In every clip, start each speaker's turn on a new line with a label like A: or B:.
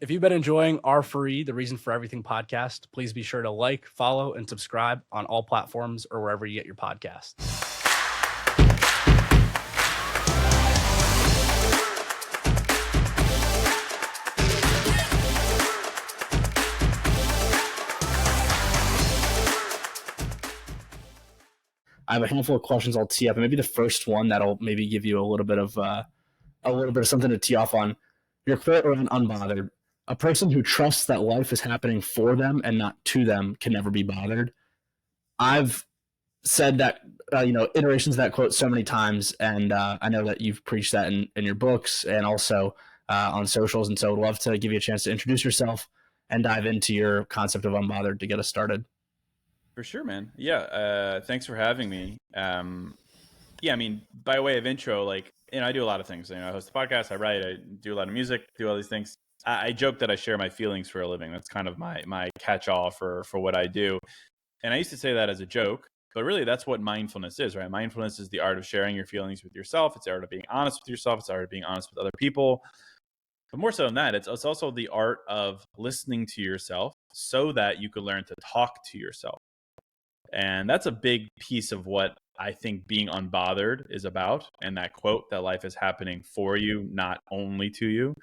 A: If you've been enjoying R4E, the Reason for Everything podcast, please be sure to like, follow, and subscribe on all platforms or wherever you get your podcasts.
B: I have a handful of questions I'll tee up, and maybe the first one that'll maybe give you a little bit of something to tee off on. You're clear and unbothered. A person who trusts that life is happening for them and not to them can never be bothered. I've said that iterations of that quote so many times, and I know that you've preached that in your books and also on socials. And so I'd love to give you a chance to introduce yourself and dive into your concept of unbothered to get us started.
C: For sure, man. Yeah. Thanks for having me. Yeah, I mean, by way of intro, I do a lot of things. I host a podcast, I write, I do a lot of music, do all these things. I joke that I share my feelings for a living. That's kind of my catch-all for what I do. And I used to say that as a joke, but really that's what mindfulness is, right? Mindfulness is the art of sharing your feelings with yourself. It's the art of being honest with yourself. It's the art of being honest with other people. But more so than that, it's also the art of listening to yourself so that you can learn to talk to yourself. And that's a big piece of what I think being unbothered is about. And that quote, that life is happening for you, not only to you.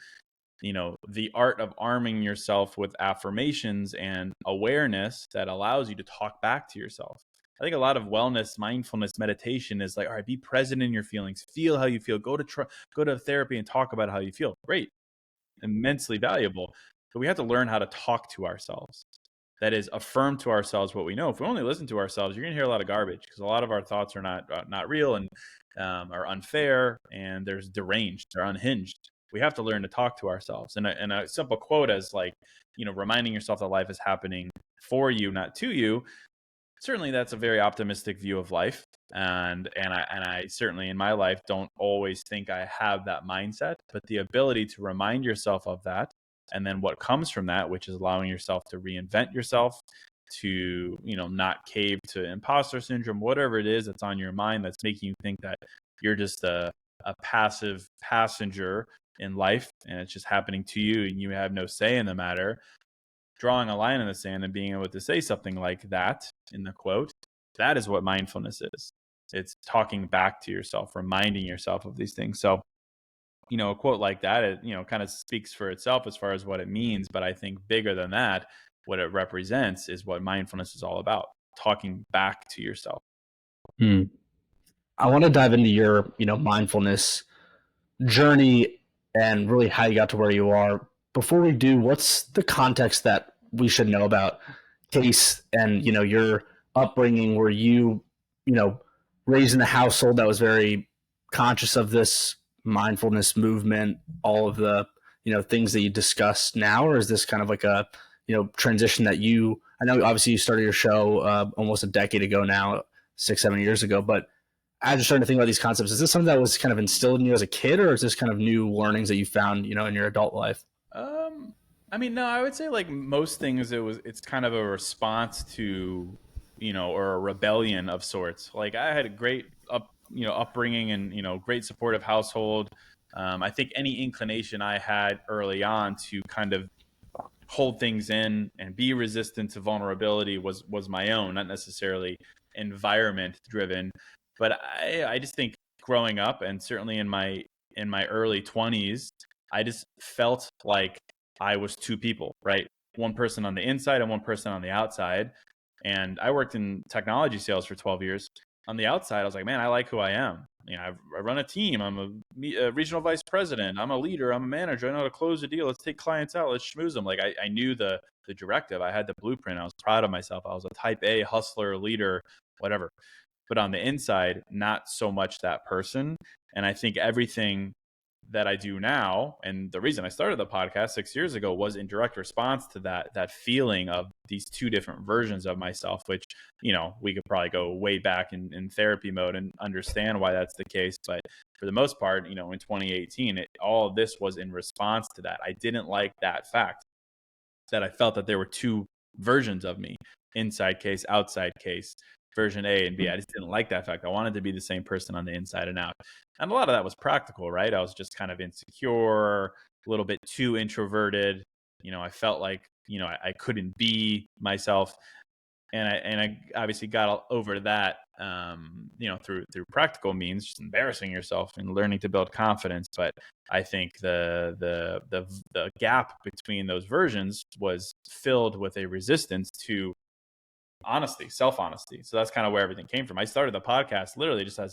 C: The art of arming yourself with affirmations and awareness that allows you to talk back to yourself. I think a lot of wellness, mindfulness, meditation is like, all right, be present in your feelings, feel how you feel, go to therapy and talk about how you feel. Great, immensely valuable. But we have to learn how to talk to ourselves. That is, affirm to ourselves what we know. If we only listen to ourselves, you're going to hear a lot of garbage because a lot of our thoughts are not real and are unfair, and there's deranged, they're unhinged. We have to learn to talk to ourselves. And a simple quote as reminding yourself that life is happening for you, not to you. Certainly, that's a very optimistic view of life, and I certainly in my life don't always think I have that mindset. But the ability to remind yourself of that. And then what comes from that, which is allowing yourself to reinvent yourself, to, not cave to imposter syndrome, whatever it is that's on your mind that's making you think that you're just a passive passenger in life and it's just happening to you and you have no say in the matter. Drawing a line in the sand and being able to say something like that in the quote, that is what mindfulness is. It's talking back to yourself, reminding yourself of these things. So, a quote like that, it, kind of speaks for itself as far as what it means. But I think bigger than that, what it represents is what mindfulness is all about, talking back to yourself.
B: I want to dive into your, mindfulness journey and really how you got to where you are. Before we do, what's the context that we should know about Case and, your upbringing? Were you, raised in a household that was very conscious of this mindfulness movement, all of the things that you discuss now, or is this kind of like a transition that I know obviously you started your show almost a decade ago now, 6-7 years ago, but as you're starting to think about these concepts, is this something that was kind of instilled in you as a kid, or is this kind of new learnings that you found in your adult life?
C: No, I would say like most things, it's kind of a response to or a rebellion of sorts. Like I had a great upbringing and great supportive household. I think any inclination I had early on to kind of hold things in and be resistant to vulnerability was my own, not necessarily environment driven. But I just think growing up, and certainly in my early 20s, I just felt like I was two people, right? One person on the inside and one person on the outside. And I worked in technology sales for 12 years. On the outside, I was like, man, I like who I am. I run a team. I'm a regional vice president. I'm a leader. I'm a manager. I know how to close a deal. Let's take clients out. Let's schmooze them. Like I knew the directive. I had the blueprint. I was proud of myself. I was a type A hustler, leader, whatever. But on the inside, not so much that person. And I think everything that I do now, and the reason I started the podcast 6 years ago was in direct response to that feeling of these two different versions of myself, which, we could probably go way back in therapy mode and understand why that's the case. But for the most part, in 2018, all of this was in response to that. I didn't like that fact that I felt that there were two versions of me, inside Case, outside Case, version A and B. I just didn't like that fact. I wanted to be the same person on the inside and out. And a lot of that was practical, right? I was just kind of insecure, a little bit too introverted. I felt like, I couldn't be myself. And I obviously got over that, through practical means, just embarrassing yourself and learning to build confidence. But I think the gap between those versions was filled with a resistance to honesty, self honesty. So that's kind of where everything came from. I started the podcast literally just as,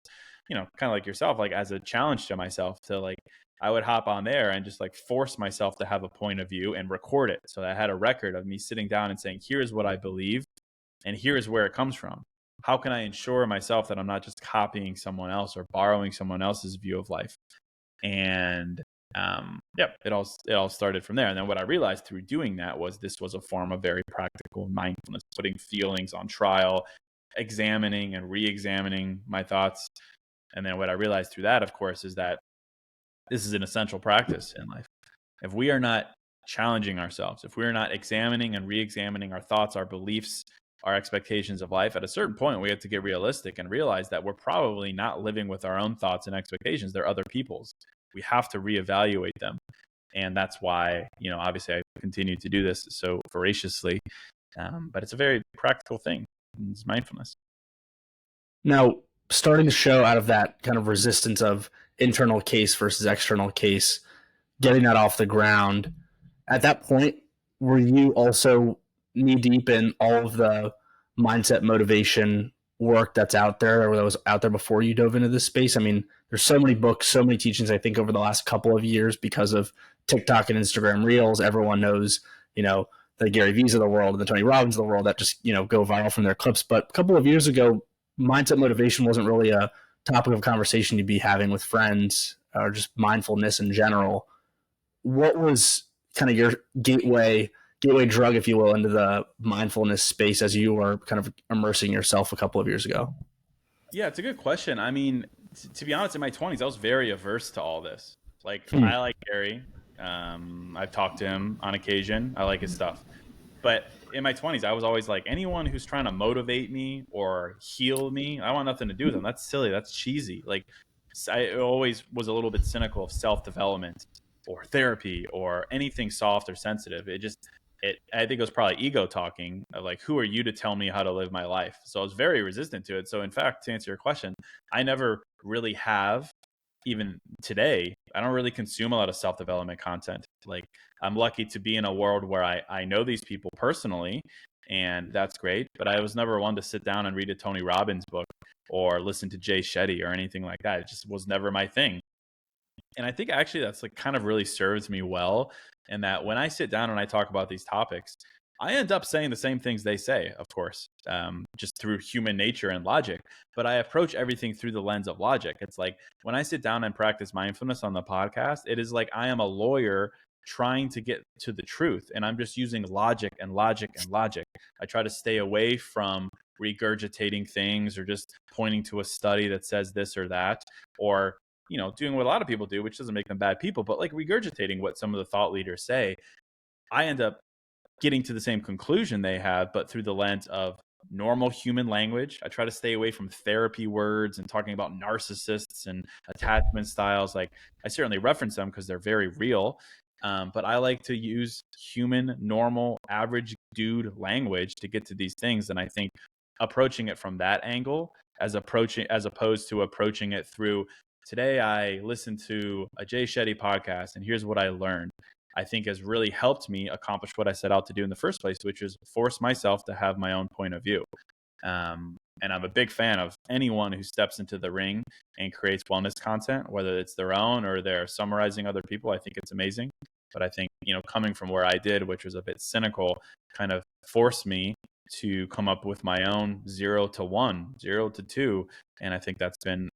C: kind of like yourself, like as a challenge to myself to like, I would hop on there and just like force myself to have a point of view and record it. So I had a record of me sitting down and saying, here's what I believe and here's where it comes from. How can I ensure myself that I'm not just copying someone else or borrowing someone else's view of life? And it all started from there. And then what I realized through doing that was this was a form of very practical mindfulness, putting feelings on trial, examining and re-examining my thoughts. And then what I realized through that, of course, is that this is an essential practice in life. If we are not challenging ourselves, if we are not examining and re-examining our thoughts, our beliefs, our expectations of life, at a certain point, we have to get realistic and realize that we're probably not living with our own thoughts and expectations. They're other people's. We have to reevaluate them. And that's why, obviously I continue to do this so voraciously. But it's a very practical thing. It's mindfulness.
B: Now, starting the show out of that kind of resistance of internal case versus external case, getting that off the ground, at that point, were you also knee deep in all of the mindset motivation work that's out there or that was out there before you dove into this space? I mean, there's so many books, so many teachings, I think, over the last couple of years because of TikTok and Instagram Reels. Everyone knows, the Gary V's of the world and the Tony Robbins of the world that just, go viral from their clips. But a couple of years ago, mindset motivation wasn't really a topic of conversation you'd be having with friends or just mindfulness in general. What was kind of your gateway drug, if you will, into the mindfulness space as you were kind of immersing yourself a couple of years ago?
C: Yeah, it's a good question. I mean, to be honest, in my 20s, I was very averse to all this. Like, I like Gary. I've talked to him on occasion. I like his stuff. But in my 20s, I was always like, anyone who's trying to motivate me or heal me, I want nothing to do with them. That's silly. That's cheesy. Like, I always was a little bit cynical of self-development or therapy or anything soft or sensitive. I think it was probably ego talking of like, who are you to tell me how to live my life? So I was very resistant to it. So in fact, to answer your question, I never really have, even today, I don't really consume a lot of self-development content. Like, I'm lucky to be in a world where I know these people personally, and that's great. But I was never one to sit down and read a Tony Robbins book or listen to Jay Shetty or anything like that. It just was never my thing. And I think actually that's like kind of really serves me well. And that when I sit down and I talk about these topics, I end up saying the same things they say, of course, just through human nature and logic. But I approach everything through the lens of logic. It's like when I sit down and practice mindfulness on the podcast, it is like I am a lawyer trying to get to the truth. And I'm just using logic and logic and logic. I try to stay away from regurgitating things or just pointing to a study that says this or that, or doing what a lot of people do, which doesn't make them bad people, but like regurgitating what some of the thought leaders say. I end up getting to the same conclusion they have, but through the lens of normal human language. I try to stay away from therapy words and talking about narcissists and attachment styles. Like, I certainly reference them because they're very real. But I like to use human, normal, average dude language to get to these things. And I think approaching it from that angle as opposed to approaching it through, today I listened to a Jay Shetty podcast and here's what I learned, I think has really helped me accomplish what I set out to do in the first place, which is force myself to have my own point of view. And I'm a big fan of anyone who steps into the ring and creates wellness content, whether it's their own or they're summarizing other people. I think it's amazing. But I think, coming from where I did, which was a bit cynical, kind of forced me to come up with my own 0 to 1, 0 to 2. And I think that's been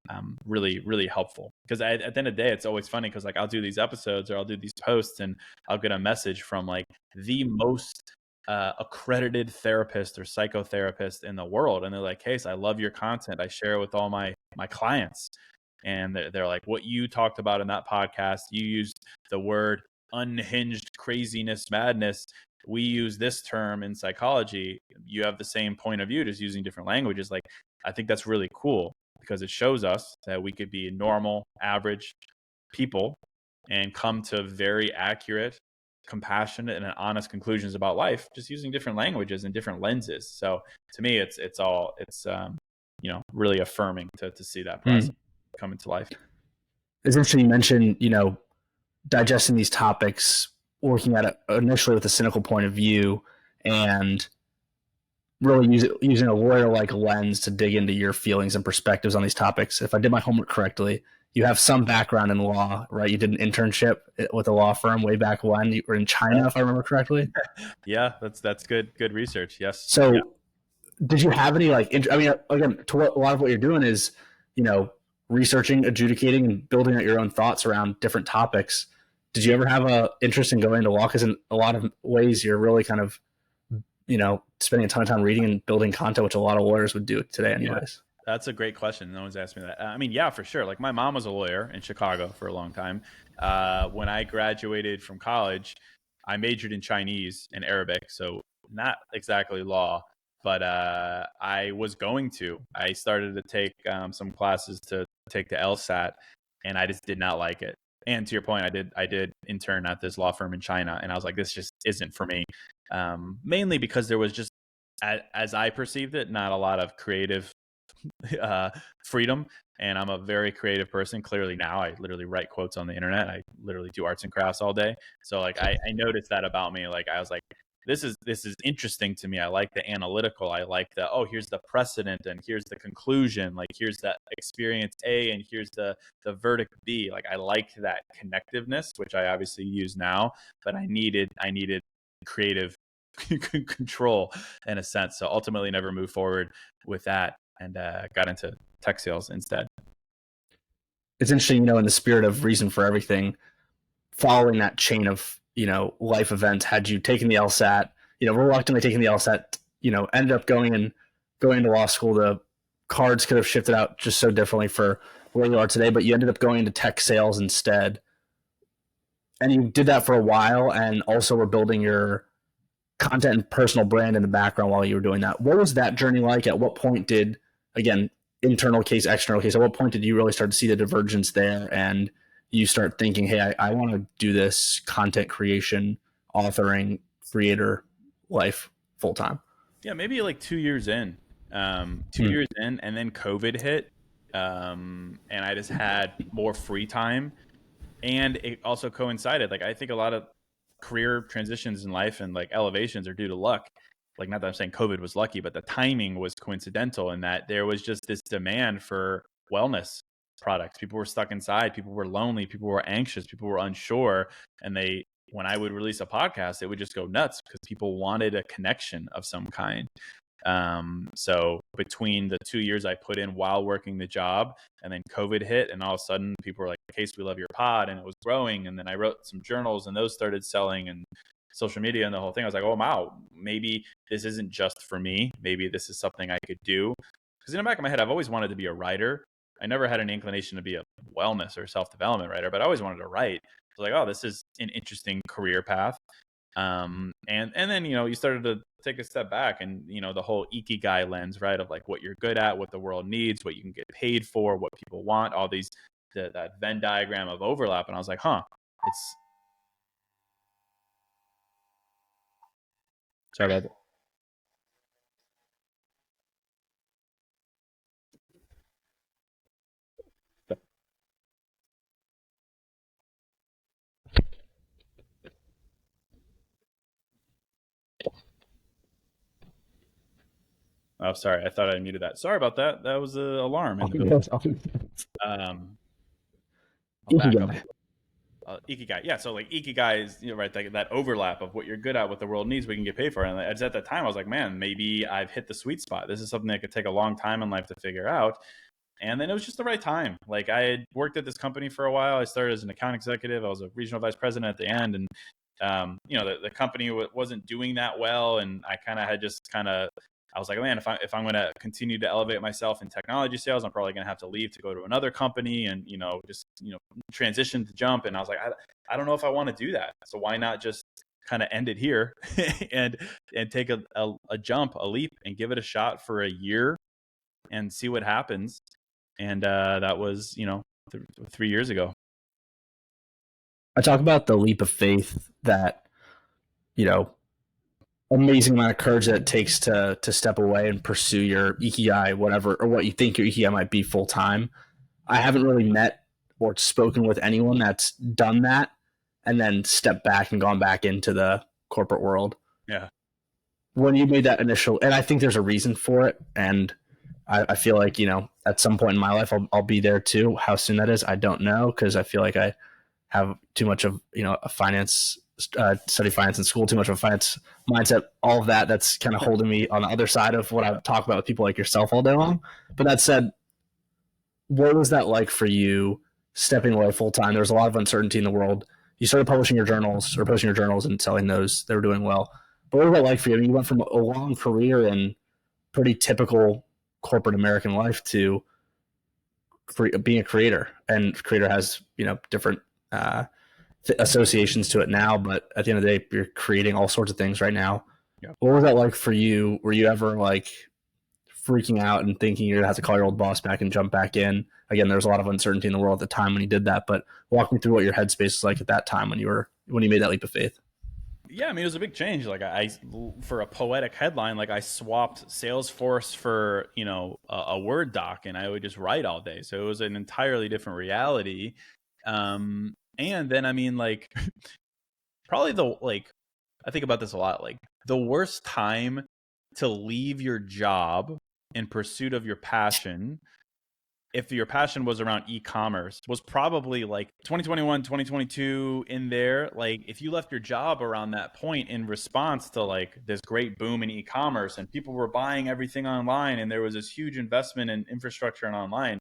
C: really, really helpful. Because at the end of the day, it's always funny because like I'll do these episodes or I'll do these posts and I'll get a message from like the most accredited therapist or psychotherapist in the world. And they're like, Case, I love your content. I share it with all my clients. And they're like, what you talked about in that podcast, you used the word unhinged craziness, madness. We use this term in psychology. You have the same point of view, just using different languages. Like, I think that's really cool because it shows us that we could be normal, average people and come to very accurate compassionate and honest conclusions about life, just using different languages and different lenses. So to me, it's really affirming to see that process come into life.
B: It's interesting you mentioned, digesting these topics, working at it initially with a cynical point of view, and really using a lawyer-like lens to dig into your feelings and perspectives on these topics. If I did my homework correctly, you have some background in law, right? You did an internship with a law firm way back when. You were in China, if I remember correctly.
C: Yeah, that's good research. Yes.
B: So
C: yeah.
B: Did you have any again, to what a lot of what you're doing is, researching, adjudicating, and building out your own thoughts around different topics. Did you ever have a interest in going into law? Because in a lot of ways, you're really kind of, spending a ton of time reading and building content, which a lot of lawyers would do today anyways.
C: Yeah, that's a great question. No one's asked me that. I mean, yeah, for sure. Like my mom was a lawyer in Chicago for a long time. When I graduated from college, I majored in Chinese and Arabic. So not exactly law, but I was going to. I started to take some classes to take the LSAT, and I just did not like it. And to your point, I did intern at this law firm in China, and I was like, this just isn't for me. Mainly because there was just, as I perceived it, not a lot of creative freedom. And I'm a very creative person. Clearly now I literally write quotes on the internet. I literally do arts and crafts all day. So like I noticed that about me. Like I was like, this is interesting to me. I like the analytical. I like the, here's the precedent and here's the conclusion. Like here's the experience A and here's the verdict B. Like I liked that connectiveness, which I obviously use now, but I needed creative control in a sense. So ultimately never moved forward with that and got into tech sales instead.
B: It's interesting, in the spirit of reason for everything, following that chain of, life events, had you taken the LSAT, reluctantly taking the LSAT, ended up going to law school, the cards could have shifted out just so differently for where you are today, but you ended up going into tech sales instead. And you did that for a while and also were building your content and personal brand in the background while you were doing that. What was that journey like? At what point did, again, internal case, external case, at what point did you really start to see the divergence there and you start thinking, hey, I want to do this content creation, authoring, creator life full time?
C: Yeah, maybe like 2 years in. 2 years in, and then COVID hit. And I just had more free time. And it also coincided. Like I think a lot of career transitions in life and like elevations are due to luck. Like not that I'm saying COVID was lucky, but the timing was coincidental in that there was just this demand for wellness products. People were stuck inside, people were lonely, people were anxious, people were unsure. And when I would release a podcast, it would just go nuts because people wanted a connection of some kind. So between the 2 years I put in while working the job and then COVID hit, and all of a sudden people were like, Case, we love your pod, and it was growing. And then I wrote some journals and those started selling, and social media and the whole thing. I was like, oh wow, maybe this isn't just for me. Maybe this is something I could do. Because in the back of my head, I've always wanted to be a writer. I never had an inclination to be a wellness or self-development writer, but I always wanted to write. I was like, oh, this is an interesting career path. And then, you started to take a step back and, the whole ikigai lens, right? Of like what you're good at, what the world needs, what you can get paid for, what people want, all these, that Venn diagram of overlap. And I was like, it's, sorry about that. Oh, sorry. I thought I muted that. Sorry about that. That was an alarm in the building. Ikigai. Yeah. So like Ikigai is, right, that overlap of what you're good at, what the world needs, we can get paid for. And at that time, I was like, man, maybe I've hit the sweet spot. This is something that could take a long time in life to figure out. And then it was just the right time. Like I had worked at this company for a while. I started as an account executive. I was a regional vice president at the end. And, the company wasn't doing that well. And I I was like, man, if I'm going to continue to elevate myself in technology sales, I'm probably going to have to leave to go to another company and, transition to jump. And I was like, I don't know if I want to do that. So why not just kind of end it here and take a jump, a leap, and give it a shot for a year and see what happens. And that was, 3 years ago.
B: I talk about the leap of faith that amazing amount of courage that it takes to step away and pursue your ikigai, whatever, or what you think your ikigai might be full time. I haven't really met or spoken with anyone that's done that and then stepped back and gone back into the corporate world.
C: Yeah.
B: When you made that initial, and I think there's a reason for it, and I feel like, at some point in my life, I'll be there too. How soon that is, I don't know, because I feel like I have too much of, a finance, study finance in school, too much of a finance mindset, all of that. That's kind of holding me on the other side of what I talk about with people like yourself all day long. But that said, what was that like for you stepping away full time? There was a lot of uncertainty in the world. You started publishing your journals or posting your journals and selling those. They were doing well. But what was that like for you? I mean, you went from a long career in pretty typical corporate American life to being a creator, and creator has, different associations to it now. But at the end of the day, you're creating all sorts of things right now.
C: Yeah.
B: What was that like for you? Were you ever like freaking out and thinking you're gonna have to call your old boss back and jump back in? Again, there was a lot of uncertainty in the world at the time when you did that, but walk me through what your headspace was like at that time when you made that leap of faith.
C: Yeah, I mean, it was a big change. Like I for a poetic headline, like I swapped Salesforce for, a Word doc, and I would just write all day. So it was an entirely different reality. And then, I mean, like probably I think about this a lot, like the worst time to leave your job in pursuit of your passion, if your passion was around e-commerce, was probably like 2021, 2022 in there. Like if you left your job around that point in response to like this great boom in e-commerce and people were buying everything online and there was this huge investment in infrastructure and online,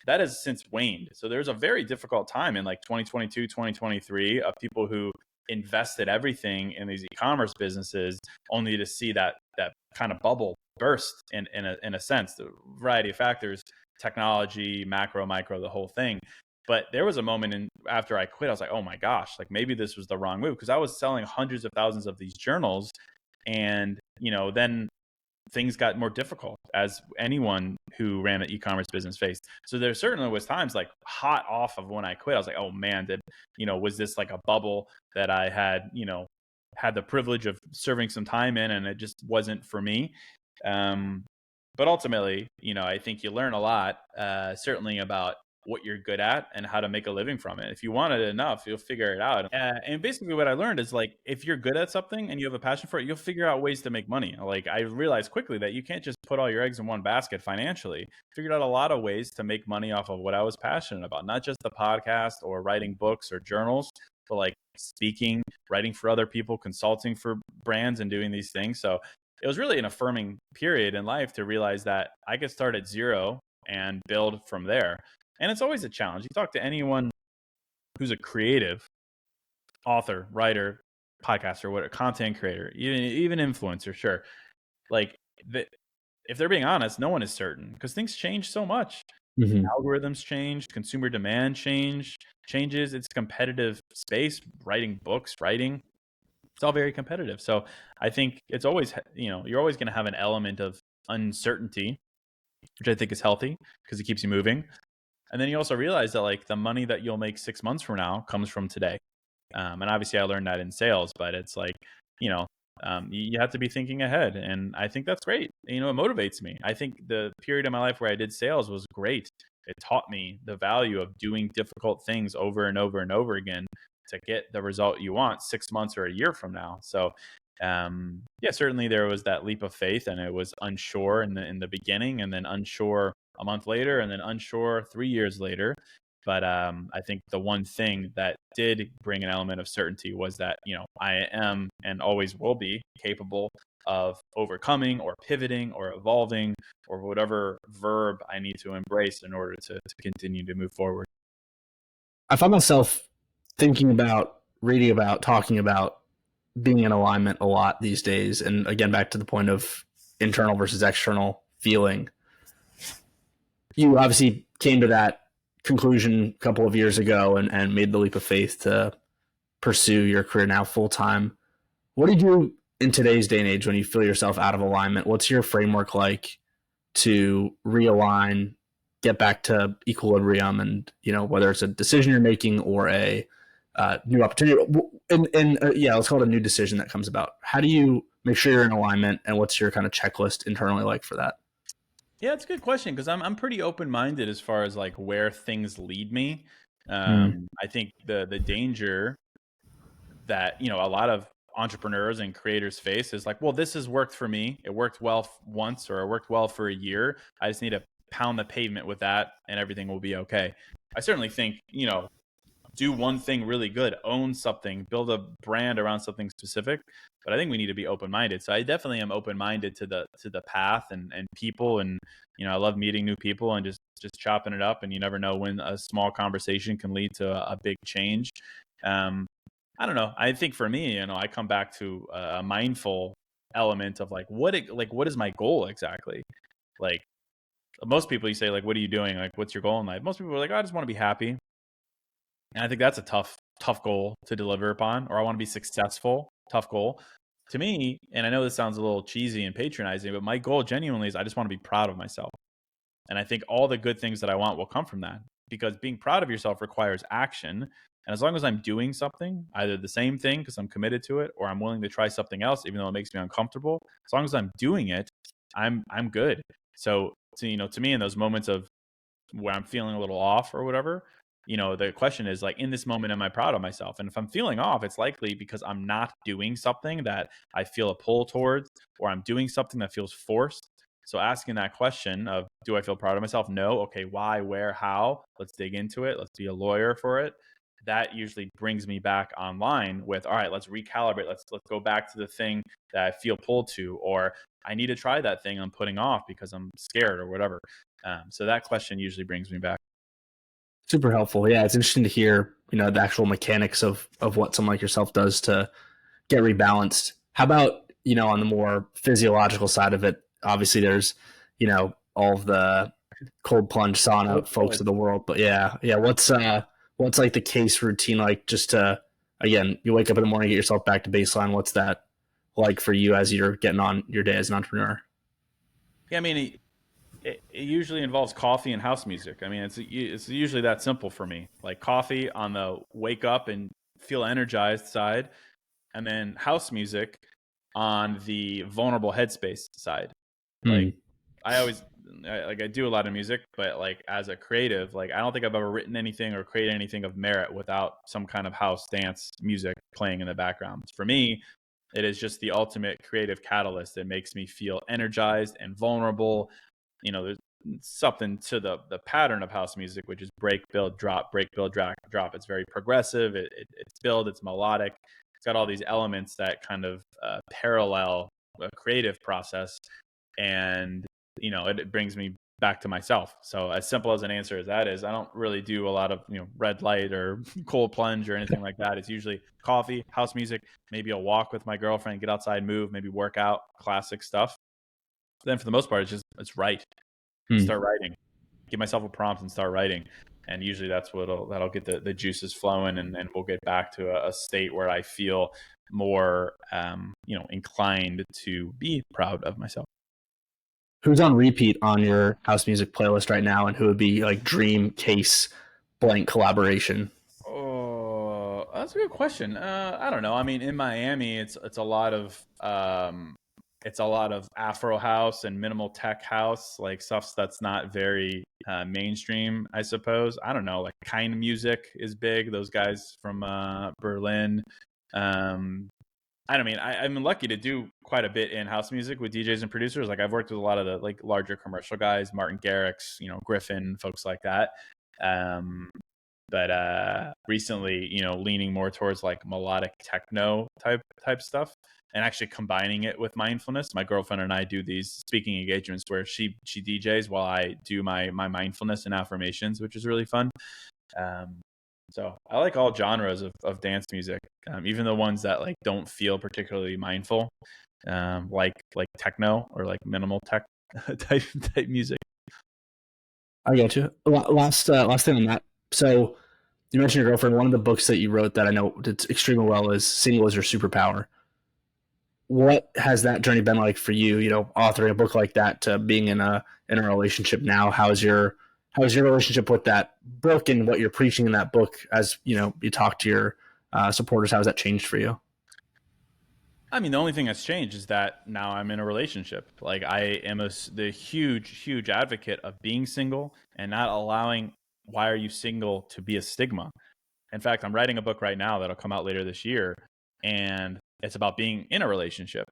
C: that has since waned. So there's a very difficult time in like 2022, 2023 of people who invested everything in these e-commerce businesses only to see that kind of bubble burst in a sense. The variety of factors, technology, macro, micro, the whole thing. But there was a moment after I quit, I was like, oh my gosh, like maybe this was the wrong move, because I was selling hundreds of thousands of these journals, and then things got more difficult, as anyone who ran an e-commerce business faced. So there certainly was times like hot off of when I quit, I was like, oh man, was this like a bubble that I had the privilege of serving some time in, and it just wasn't for me. But ultimately, I think you learn a lot, certainly about what you're good at and how to make a living from it. If you want it enough, you'll figure it out. And basically what I learned is like, if you're good at something and you have a passion for it, you'll figure out ways to make money. Like I realized quickly that you can't just put all your eggs in one basket financially. Figured out a lot of ways to make money off of what I was passionate about, not just the podcast or writing books or journals, but like speaking, writing for other people, consulting for brands, and doing these things. So it was really an affirming period in life to realize that I could start at zero and build from there. And it's always a challenge. You talk to anyone who's a creative, author, writer, podcaster, whatever, content creator, even influencer, sure. Like if they're being honest, no one is certain, because things change so much.
B: Mm-hmm.
C: Algorithms change, consumer demand changes. It's a competitive space. Writing books, it's all very competitive. So I think it's always, you're always going to have an element of uncertainty, which I think is healthy because it keeps you moving. And then you also realize that like the money that you'll make 6 months from now comes from today. And obviously I learned that in sales, but it's like, you have to be thinking ahead. And I think that's great. It motivates me. I think the period of my life where I did sales was great. It taught me the value of doing difficult things over and over and over again to get the result you want 6 months or a year from now. So certainly there was that leap of faith, and it was unsure in the beginning, and then unsure a month later, and then unsure 3 years later. But I think the one thing that did bring an element of certainty was that, I am and always will be capable of overcoming or pivoting or evolving or whatever verb I need to embrace in order to continue to move forward.
B: I find myself thinking about, reading about, talking about being in alignment a lot these days. And again, back to the point of internal versus external feeling. You obviously came to that conclusion a couple of years ago and made the leap of faith to pursue your career now full time. What do you do in today's day and age when you feel yourself out of alignment? What's your framework like to realign, get back to equilibrium, and whether it's a decision you're making or a new opportunity? And yeah, let's call it a new decision that comes about. How do you make sure you're in alignment, and what's your kind of checklist internally like for that?
C: Yeah, it's a good question because I'm pretty open minded as far as like where things lead me. I think the danger that a lot of entrepreneurs and creators face is like, well, this has worked for me. It worked well once, or it worked well for a year. I just need to pound the pavement with that, and everything will be okay. I certainly think do one thing really good, own something, build a brand around something specific. But I think we need to be open minded. So I definitely am open minded to the path and people, and I love meeting new people and just chopping it up. And you never know when a small conversation can lead to a big change. I don't know. I think for me, I come back to a mindful element of like what is my goal exactly? Like most people, you say like, what are you doing? Like, what's your goal in life? Most people are like, I just want to be happy. And I think that's a tough goal to deliver upon. Or I want to be successful, tough goal. To me, and I know this sounds a little cheesy and patronizing, but my goal genuinely is I just want to be proud of myself. And I think all the good things that I want will come from that, because being proud of yourself requires action. And as long as I'm doing something, either the same thing because I'm committed to it, or I'm willing to try something else, even though it makes me uncomfortable, as long as I'm doing it, I'm good. So, to me, in those moments of where I'm feeling a little off or whatever, the question is like, in this moment, am I proud of myself? And if I'm feeling off, it's likely because I'm not doing something that I feel a pull towards, or I'm doing something that feels forced. So asking that question of, do I feel proud of myself? No. Okay. Why, where, how? Let's dig into it. Let's be a lawyer for it. That usually brings me back online with, all right, let's recalibrate. Let's go back to the thing that I feel pulled to, or I need to try that thing I'm putting off because I'm scared or whatever. So that question usually brings me back.
B: Super helpful. Yeah, it's interesting to hear, the actual mechanics of what someone like yourself does to get rebalanced. How about, on the more physiological side of it? Obviously, there's, all of the cold plunge sauna folks of the world. But yeah, what's like the case routine like? Just to, again, you wake up in the morning, get yourself back to baseline. What's that like for you as you're getting on your day as an entrepreneur?
C: Yeah, I mean, it usually involves coffee and house music. I mean, it's usually that simple for me. Like coffee on the wake up and feel energized side, and then house music on the vulnerable headspace side. Like I do a lot of music, but like as a creative, like I don't think I've ever written anything or created anything of merit without some kind of house dance music playing in the background. For me, it is just the ultimate creative catalyst. It makes me feel energized and vulnerable. There's something to the pattern of house music, which is break, build, drop, break, build, drop. It's very progressive. It's build, it's melodic. It's got all these elements that kind of parallel a creative process. And, it brings me back to myself. So as simple as an answer as that is, I don't really do a lot of, red light or cold plunge or anything like that. It's usually coffee, house music, maybe a walk with my girlfriend, get outside, move, maybe work out, classic stuff. Then for the most part, it's write. Start writing, give myself a prompt and start writing. And usually that's that'll get the juices flowing, and we'll get back to a state where I feel more, inclined to be proud of myself.
B: Who's on repeat on your house music playlist right now, and who would be like dream case blank collaboration?
C: Oh, that's a good question. I don't know. I mean, in Miami, it's a lot of Afro house and minimal tech house, like stuff that's not very mainstream, I suppose. I don't know. Like Kind Music is big. Those guys from Berlin. I don't mean, I'm lucky to do quite a bit in house music with DJs and producers. Like I've worked with a lot of the like larger commercial guys, Martin Garrix, Griffin, folks like that. But recently, leaning more towards like melodic techno type stuff, and actually combining it with mindfulness. My girlfriend and I do these speaking engagements where she DJs while I do my mindfulness and affirmations, which is really fun. So I like all genres of dance music, even the ones that like don't feel particularly mindful, like techno or like minimal tech type music.
B: I get you. Last thing on that. So you mentioned your girlfriend. One of the books that you wrote that I know did extremely well is "Single is Your Superpower." What has that journey been like for you? Authoring a book like that to being in a relationship now. How's your relationship with that book and what you're preaching in that book? As you talk to your supporters? How has that changed for you?
C: I mean, the only thing that's changed is that now I'm in a relationship. Like I am the huge advocate of being single and not allowing "why are you single" to be a stigma. In fact, I'm writing a book right now that'll come out later this year, and it's about being in a relationship.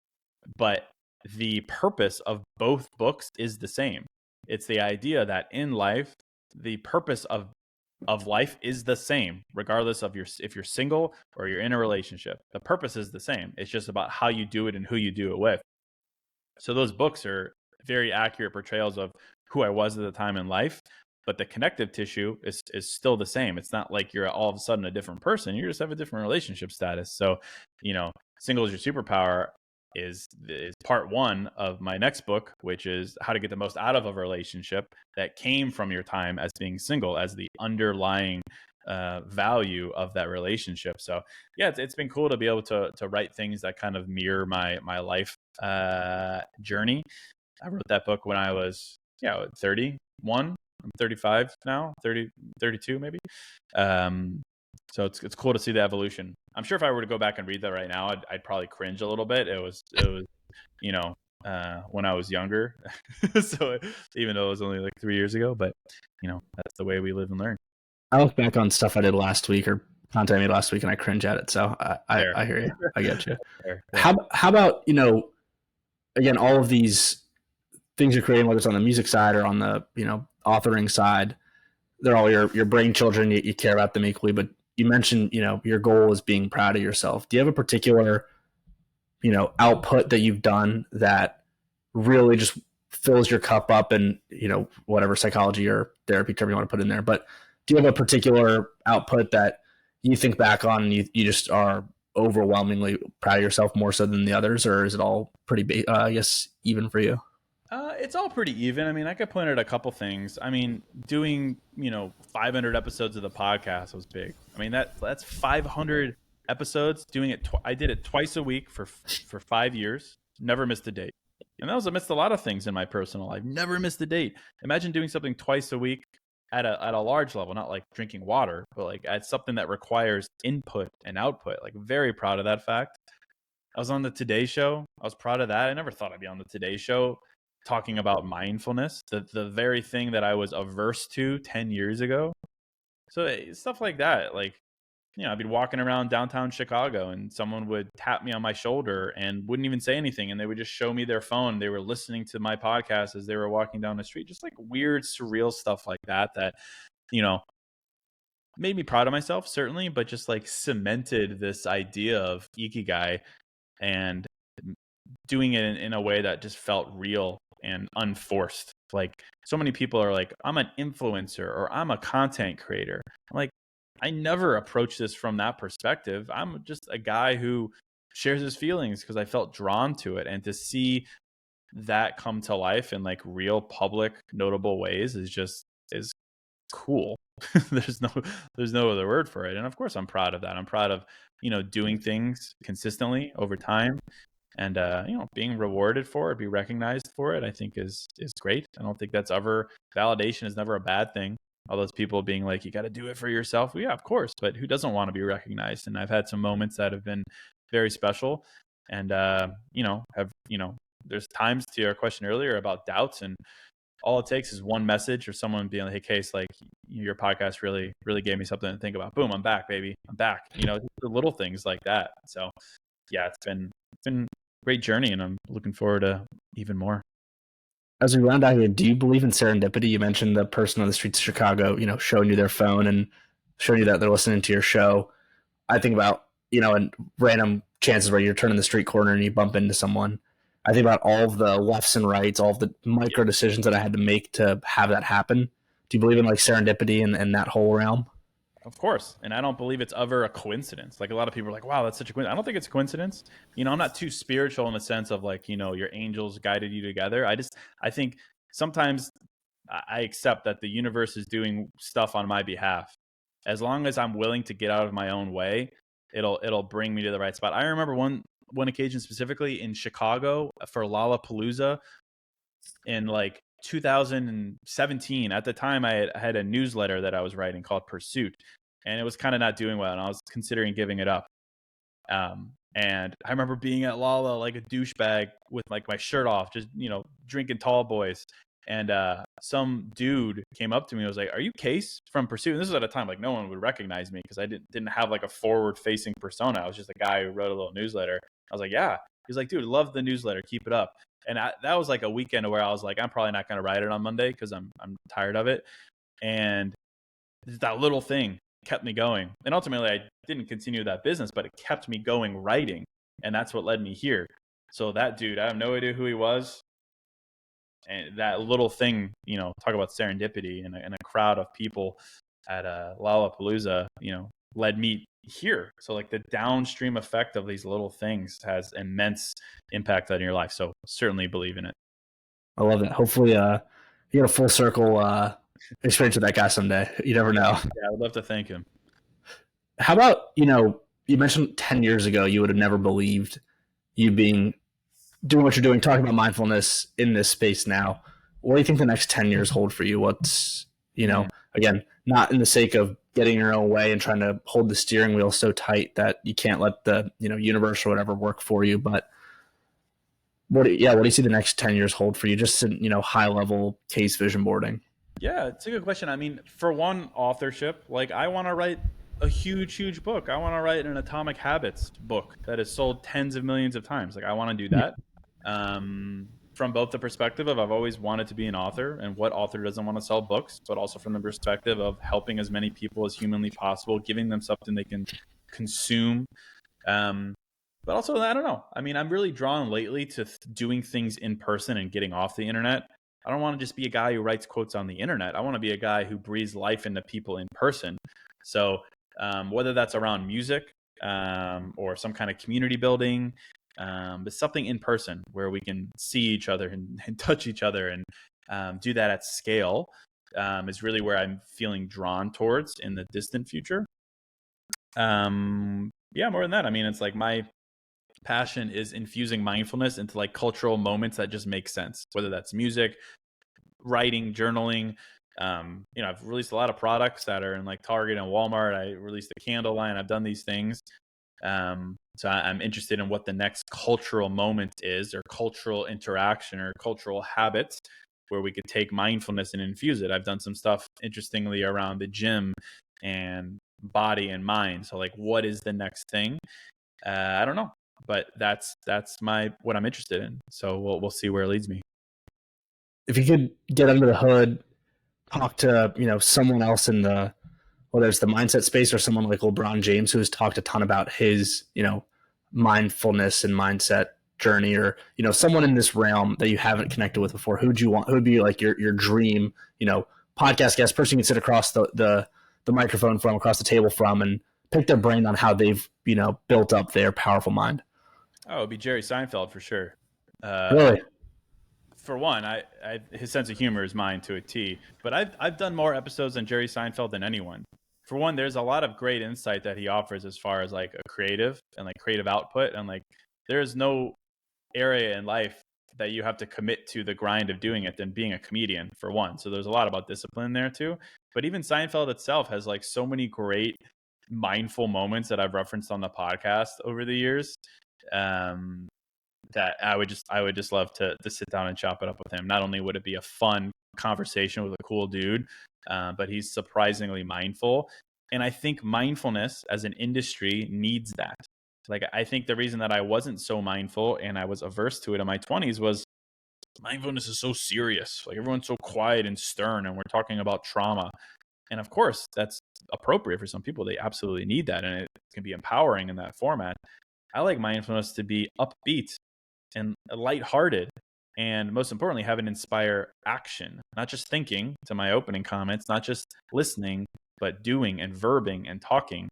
C: But the purpose of both books is the same. It's the idea that in life, the purpose of life is the same, regardless of if you're single or you're in a relationship. The purpose is the same. It's just about how you do it and who you do it with. So those books are very accurate portrayals of who I was at the time in life, but the connective tissue is still the same. It's not like you're all of a sudden a different person. You just have a different relationship status. So, single is your superpower is part one of my next book, which is how to get the most out of a relationship that came from your time as being single, as the underlying value of that relationship. So yeah, it's been cool to be able to write things that kind of mirror my life journey. I wrote that book when I was 31. I'm 35 now, 30, 32 maybe. So it's cool to see the evolution. I'm sure if I were to go back and read that right now, I'd probably cringe a little bit. It was when I was younger. So even though it was only like 3 years ago, but that's the way we live and learn.
B: I look back on stuff I did last week or content I made last week, and I cringe at it. So I hear you. I get you.
C: Fair.
B: How about, again, all of these things you're creating, whether it's on the music side or on the, authoring side, they're all your brain children. You care about them equally, but you mentioned, your goal is being proud of yourself. Do you have a particular, output that you've done that really just fills your cup up, and, whatever psychology or therapy term you want to put in there, but do you have a particular output that you think back on and you just are overwhelmingly proud of yourself more so than the others, or is it all pretty, even for you?
C: It's all pretty even. I mean, I could point at a couple things. I mean, doing 500 episodes of the podcast was big. I mean, that's 500 episodes. Doing it, I did it twice a week for 5 years. Never missed a date, and that was amidst a lot of things in my personal life. Never missed a date. Imagine doing something twice a week at a large level, not like drinking water, but like at something that requires input and output. Like, very proud of that fact. I was on the Today Show. I was proud of that. I never thought I'd be on the Today Show talking about mindfulness, the very thing that I was averse to 10 years ago. So stuff like that, like, I'd be walking around downtown Chicago and someone would tap me on my shoulder and wouldn't even say anything. And they would just show me their phone. They were listening to my podcast as they were walking down the street, just like weird, surreal stuff like that, made me proud of myself, certainly, but just like cemented this idea of Ikigai and doing it in a way that just felt real and unforced. Like, so many people are like, I'm an influencer or I'm a content creator. I'm like, I never approach this from that perspective. I'm just a guy who shares his feelings because I felt drawn to it. And to see that come to life in like real public notable ways is cool. There's no other word for it. And of course I'm proud of that. I'm proud of, doing things consistently over time. And being rewarded for it, be recognized for it, I think is great. I don't think that's ever, validation is never a bad thing. All those people being like, you got to do it for yourself. Well, yeah, of course, but who doesn't want to be recognized? And I've had some moments that have been very special. And there's times, to your question earlier about doubts, and all it takes is one message or someone being like, hey, Case, like, your podcast really gave me something to think about. Boom, I'm back, baby. I'm back. The little things like that. So yeah, it's been great journey, and I'm looking forward to even more.
B: As we round out here, do you believe in serendipity? You mentioned the person on the streets of Chicago, showing you their phone and showing you that they're listening to your show. I think about, in random chances where you're turning the street corner and you bump into someone. I think about all of the lefts and rights, all of the micro decisions that I had to make to have that happen. Do you believe in like serendipity and that whole realm?
C: Of course. And I don't believe it's ever a coincidence. Like, a lot of people are like, wow, that's such a coincidence. I don't think it's a coincidence. I'm not too spiritual in the sense of like, your angels guided you together. I think sometimes I accept that the universe is doing stuff on my behalf. As long as I'm willing to get out of my own way, it'll bring me to the right spot. I remember one occasion specifically in Chicago for Lollapalooza in like 2017. At the time, I had a newsletter that I was writing called Pursuit, and it was kind of not doing well, and I was considering giving it up. And I remember being at Lala like a douchebag with like my shirt off, just drinking tall boys. And some dude came up to me and was like, "Are you Case from Pursuit?" And this was at a time like no one would recognize me because I didn't have like a forward facing persona. I was just a guy who wrote a little newsletter. I was like, "Yeah." He's like, "Dude, love the newsletter. Keep it up." And that was like a weekend where I was like, "I'm probably not going to write it on Monday because I'm tired of it." And that little thing kept me going. And ultimately, I didn't continue that business, but it kept me going writing. And that's what led me here. So that dude, I have no idea who he was. And that little thing, talk about serendipity and a crowd of people at Lollapalooza, led me here. So like the downstream effect of these little things has immense impact on your life. So certainly believe in it.
B: I love it. Hopefully, you get a full circle experience with that guy someday. You never know.
C: Yeah, I would love to thank him.
B: How about, you mentioned 10 years ago, you would have never believed you doing what you're doing, talking about mindfulness in this space now. What do you think the next 10 years hold for you? What's, again, not in the sake of getting your own way and trying to hold the steering wheel so tight that you can't let the, universe or whatever work for you. But what do you see the next 10 years hold for you? Just in, high level case vision boarding.
C: Yeah, it's a good question. I mean, for one, authorship, like I want to write a huge book. I want to write an Atomic Habits book that is sold tens of millions of times. Like I want to do that. From both the perspective of I've always wanted to be an author, and what author doesn't want to sell books, but also from the perspective of helping as many people as humanly possible, giving them something they can consume. But also, I don't know. I mean, I'm really drawn lately to doing things in person and getting off the internet. I don't want to just be a guy who writes quotes on the internet. I want to be a guy who breathes life into people in person. So whether that's around music or some kind of community building, but something in person where we can see each other and touch each other and do that at scale is really where I'm feeling drawn towards in the distant future. More than that. I mean, it's like my passion is infusing mindfulness into like cultural moments that just make sense, whether that's music, writing, journaling. I've released a lot of products that are in like Target and Walmart. I released a candle line. I've done these things. So I'm interested in what the next cultural moment is, or cultural interaction, or cultural habits where we could take mindfulness and infuse it. I've done some stuff interestingly around the gym and body and mind. So like, what is the next thing? I don't know, but that's what I'm interested in. So we'll see where it leads me.
B: If you could get under the hood, talk to, someone else in whether it's the mindset space or someone like LeBron James, who has talked a ton about his, mindfulness and mindset journey, or, someone in this realm that you haven't connected with before, who would be like your dream, podcast guest, person you can sit across the microphone from, across the table from, and pick their brain on how they've, built up their powerful mind?
C: Oh, it'd be Jerry Seinfeld for sure.
B: Really?
C: For one, his sense of humor is mine to a T. But I've done more episodes than Jerry Seinfeld than anyone. For one, there's a lot of great insight that he offers as far as like a creative and like creative output, and like there is no area in life that you have to commit to the grind of doing it than being a comedian, for one. So there's a lot about discipline there too. But even Seinfeld itself has like so many great mindful moments that I've referenced on the podcast over the years. That I would just love to sit down and chop it up with him. Not only would it be a fun conversation with a cool dude, but he's surprisingly mindful. And I think mindfulness as an industry needs that. Like, I think the reason that I wasn't so mindful and I was averse to it in my 20s was mindfulness is so serious. Like, everyone's so quiet and stern, and we're talking about trauma. And of course, that's appropriate for some people. They absolutely need that, and it can be empowering in that format. I like mindfulness to be upbeat and lighthearted, and most importantly, have an inspire action, not just thinking, to my opening comments, not just listening, but doing and verbing and talking.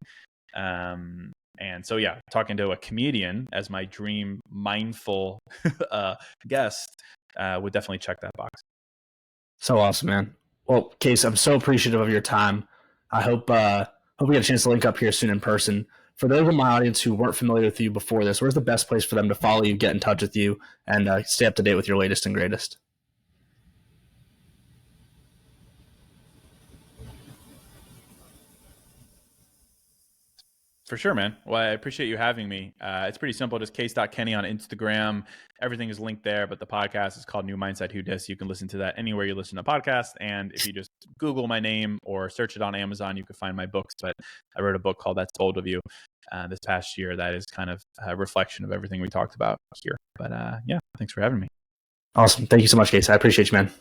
C: And so, yeah, talking to a comedian as my dream mindful guest would definitely check that box.
B: So awesome, man. Well, Case, I'm so appreciative of your time. I hope we get a chance to link up here soon in person. For those in my audience who weren't familiar with you before this, where's the best place for them to follow you, get in touch with you, and stay up to date with your latest and greatest?
C: For sure, man. Well, I appreciate you having me. It's pretty simple. Just case.kenny on Instagram. Everything is linked there, but the podcast is called New Mindset Who Dis. You can listen to that anywhere you listen to podcasts. And if you just Google my name or search it on Amazon, you can find my books. But I wrote a book called That's Bold of You this past year. That is kind of a reflection of everything we talked about here. But yeah, thanks for having me.
B: Awesome. Thank you so much, Case. I appreciate you, man.